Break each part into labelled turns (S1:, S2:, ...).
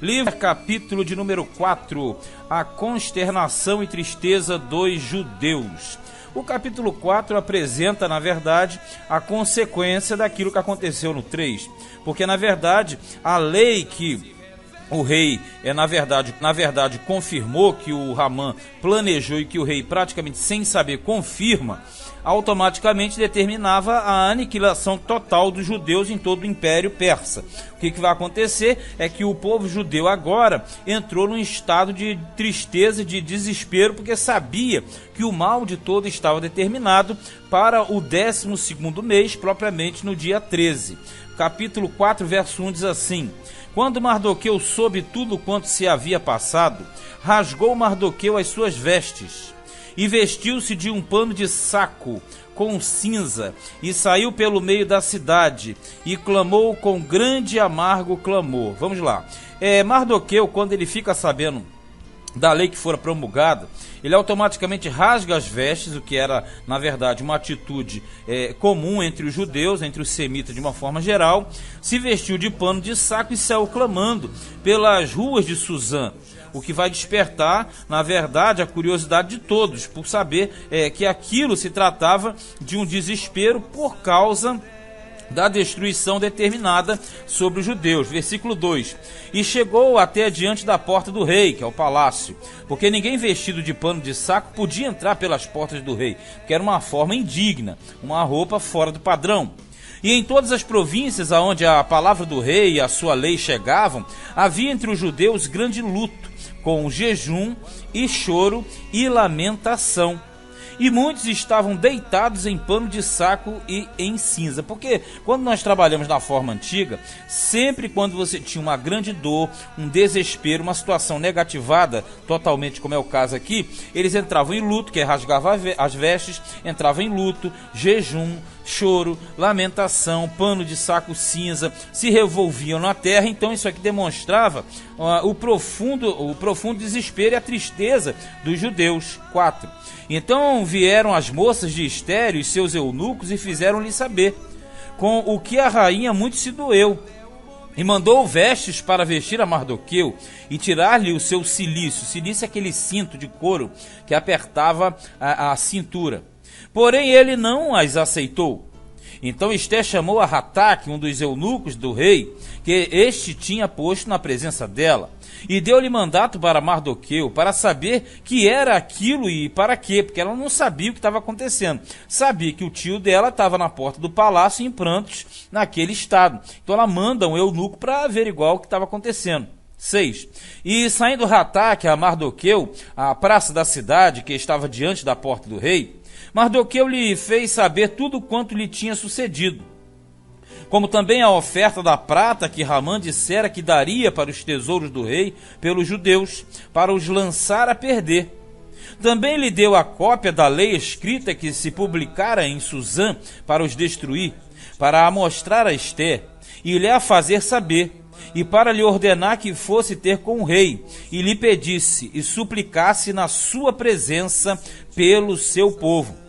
S1: Livro, capítulo de número 4, a consternação e tristeza dos judeus. O capítulo 4 apresenta, na verdade, a consequência daquilo que aconteceu no 3, porque, na verdade, a lei que o rei, na verdade, confirmou, que o Haman planejou e que o rei, praticamente sem saber, confirma, automaticamente determinava a aniquilação total dos judeus em todo o Império Persa. O que vai acontecer é que o povo judeu agora entrou num estado de tristeza e de desespero, porque sabia que o mal de todo estava determinado para o 12º mês, propriamente no dia 13. Capítulo 4, verso 1 diz assim: Quando Mardoqueu soube tudo quanto se havia passado, rasgou Mardoqueu as suas vestes e vestiu-se de um pano de saco com cinza, e saiu pelo meio da cidade, e clamou com grande e amargo clamor. Vamos lá. Mardoqueu, quando ele fica sabendo da lei que fora promulgada, ele automaticamente rasga as vestes, o que era, na verdade, uma atitude comum entre os judeus, entre os semitas de uma forma geral, se vestiu de pano de saco e saiu clamando pelas ruas de Suzã, o que vai despertar, na verdade, a curiosidade de todos, por saber que aquilo se tratava de um desespero por causa da destruição determinada sobre os judeus. Versículo 2: E chegou até diante da porta do rei, que é o palácio, porque ninguém vestido de pano de saco podia entrar pelas portas do rei, que era uma forma indigna, uma roupa fora do padrão. E em todas as províncias aonde a palavra do rei e a sua lei chegavam, havia entre os judeus grande luto, com jejum e choro e lamentação. E muitos estavam deitados em pano de saco e em cinza. Porque quando nós trabalhamos na forma antiga, sempre quando você tinha uma grande dor, um desespero, uma situação negativada, totalmente como é o caso aqui, eles entravam em luto, que rasgava as vestes, entravam em luto, jejum, choro, lamentação, pano de saco cinza, se revolviam na terra. Então isso aqui demonstrava o profundo desespero e a tristeza dos judeus. 4. Então vieram as moças de Esté e seus eunucos e fizeram-lhe saber, com o que a rainha muito se doeu, e mandou vestes para vestir a Mardoqueu e tirar-lhe o seu cilício. Cilício é aquele cinto de couro que apertava a cintura. Porém ele não as aceitou. Então Esté chamou a Hataque, um dos eunucos do rei, que este tinha posto na presença dela, e deu-lhe mandato para Mardoqueu, para saber que era aquilo e para quê, porque ela não sabia o que estava acontecendo. Sabia que o tio dela estava na porta do palácio em prantos naquele estado. Então ela manda um eunuco para averiguar o que estava acontecendo. 6. E saindo Hataque a Mardoqueu, à praça da cidade, que estava diante da porta do rei, Mardoqueu lhe fez saber tudo quanto lhe tinha sucedido, como também a oferta da prata que Haman dissera que daria para os tesouros do rei pelos judeus, para os lançar a perder. Também lhe deu a cópia da lei escrita que se publicara em Suzã para os destruir, para a mostrar a Esté e lhe a fazer saber, e para lhe ordenar que fosse ter com o rei, e lhe pedisse e suplicasse na sua presença pelo seu povo.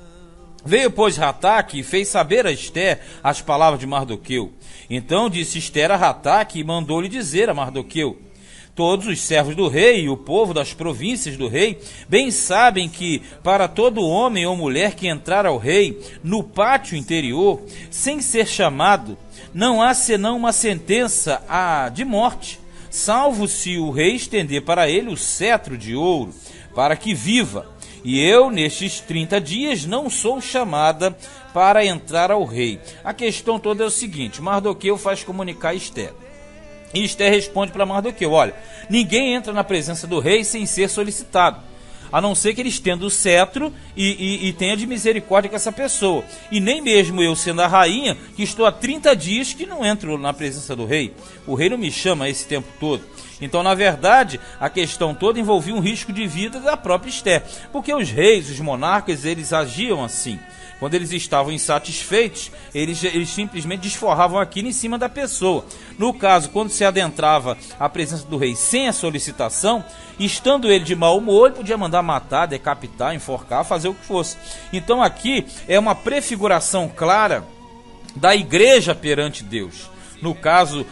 S1: Veio, pois, Hataque e fez saber a Esté as palavras de Mardoqueu. Então disse Esté a Hataque e mandou-lhe dizer a Mardoqueu: Todos os servos do rei e o povo das províncias do rei bem sabem que, para todo homem ou mulher que entrar ao rei no pátio interior, sem ser chamado, não há senão uma sentença de morte, salvo se o rei estender para ele o cetro de ouro, para que viva. E eu, nestes 30 dias, não sou chamada para entrar ao rei. A questão toda é o seguinte: Mardoqueu faz comunicar a Esté. E Esté responde para Mardoqueu: olha, ninguém entra na presença do rei sem ser solicitado, a não ser que ele estenda o cetro e tenha de misericórdia com essa pessoa. E nem mesmo eu, sendo a rainha, que estou há 30 dias que não entro na presença do rei. O rei não me chama esse tempo todo. Então, na verdade, a questão toda envolvia um risco de vida da própria Esté, porque os reis, os monarcas, eles agiam assim. Quando eles estavam insatisfeitos, eles simplesmente desforravam aquilo em cima da pessoa. No caso, quando se adentrava a presença do rei sem a solicitação, estando ele de mau humor, ele podia mandar matar, decapitar, enforcar, fazer o que fosse. Então aqui é uma prefiguração clara da igreja perante Deus. no caso,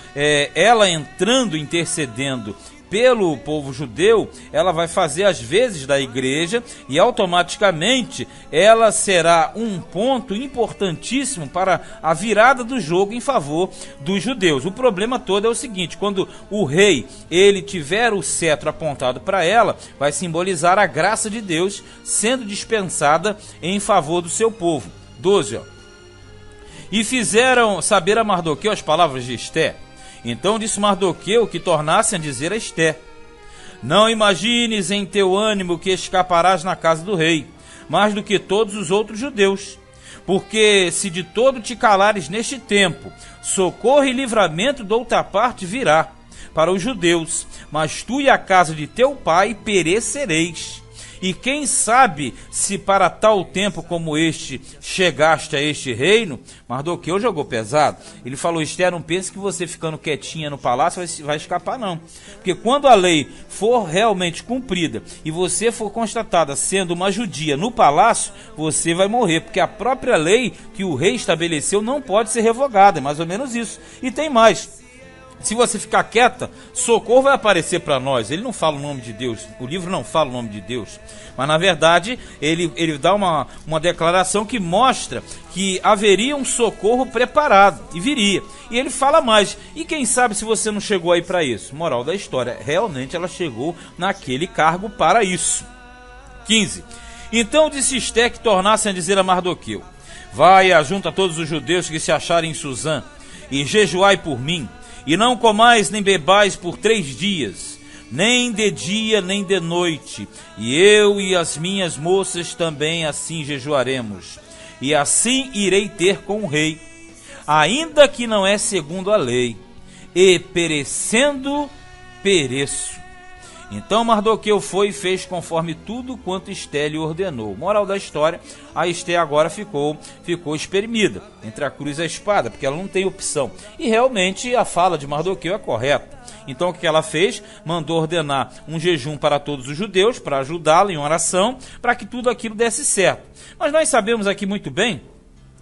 S1: ela entrando, intercedendo pelo povo judeu, ela vai fazer as vezes da igreja e automaticamente ela será um ponto importantíssimo para a virada do jogo em favor dos judeus. O problema todo é o seguinte: quando o rei ele tiver o cetro apontado para ela, vai simbolizar a graça de Deus sendo dispensada em favor do seu povo. 12. E fizeram saber a Mardoqueu as palavras de Esté. Então disse Mardoqueu que tornassem a dizer a Esté: não imagines em teu ânimo que escaparás na casa do rei, mais do que todos os outros judeus. Porque se de todo te calares neste tempo, socorro e livramento de outra parte virá para os judeus, mas tu e a casa de teu pai perecereis. E quem sabe se para tal tempo como este chegaste a este reino? Mardoqueu jogou pesado. Ele falou: Esté, não pense que você ficando quietinha no palácio vai escapar, não. Porque quando a lei for realmente cumprida e você for constatada sendo uma judia no palácio, você vai morrer, porque a própria lei que o rei estabeleceu não pode ser revogada. É mais ou menos isso. E tem mais: se você ficar quieta, socorro vai aparecer para nós. Ele não fala o nome de Deus, o livro não fala o nome de Deus, mas na verdade ele dá uma declaração que mostra que haveria um socorro preparado e viria. E ele fala mais: e quem sabe se você não chegou aí para isso? Moral da história, realmente ela chegou naquele cargo para isso. 15. Então disse Esté que tornassem a dizer a Mardoqueu: vai, ajunta todos os judeus que se acharem em Suzã, e jejuai por mim, e não comais nem bebais por 3 dias, nem de dia nem de noite, e eu e as minhas moças também assim jejuaremos, e assim irei ter com o rei, ainda que não é segundo a lei, e perecendo, pereço. Então Mardoqueu foi e fez conforme tudo quanto Esté lhe ordenou. Moral da história: a Esté agora ficou espremida entre a cruz e a espada, porque ela não tem opção. E realmente a fala de Mardoqueu é correta. Então o que ela fez? Mandou ordenar um jejum para todos os judeus, para ajudá-la em oração, para que tudo aquilo desse certo. Mas nós sabemos aqui muito bem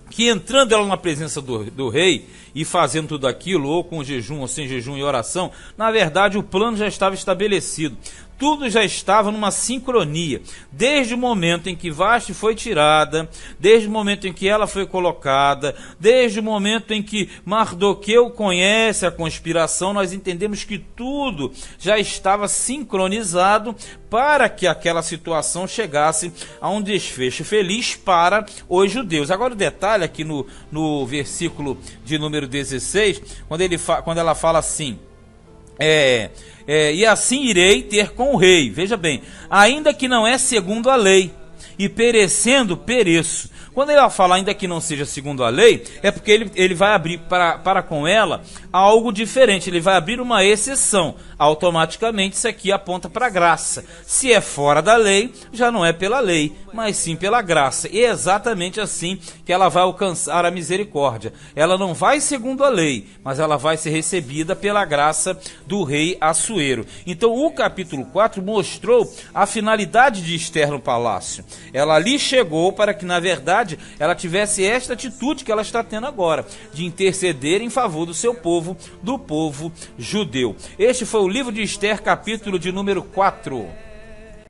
S1: que entrando ela na presença do rei e fazendo tudo aquilo, ou com jejum ou sem jejum e oração, na verdade o plano já estava estabelecido. Tudo já estava numa sincronia, desde o momento em que Vasti foi tirada, desde o momento em que ela foi colocada, desde o momento em que Mardoqueu conhece a conspiração, nós entendemos que tudo já estava sincronizado para que aquela situação chegasse a um desfecho feliz para os judeus. Agora o detalhe aqui no versículo de número 16, quando ela fala assim: e assim irei ter com o rei. Veja bem, ainda que não é segundo a lei, e perecendo, pereço. Quando ele fala ainda que não seja segundo a lei, é porque ele vai abrir para com ela algo diferente, ele vai abrir uma exceção. Automaticamente isso aqui aponta para a graça. Se é fora da lei, já não é pela lei, mas sim pela graça. E é exatamente assim que ela vai alcançar a misericórdia. Ela não vai segundo a lei, mas ela vai ser recebida pela graça do rei Assuero. Então o capítulo 4 mostrou a finalidade de Esther no palácio. Ela ali chegou para que, na verdade, ela tivesse esta atitude que ela está tendo agora, de interceder em favor do seu povo, do povo judeu. Este foi o livro de Esther, capítulo de número 4.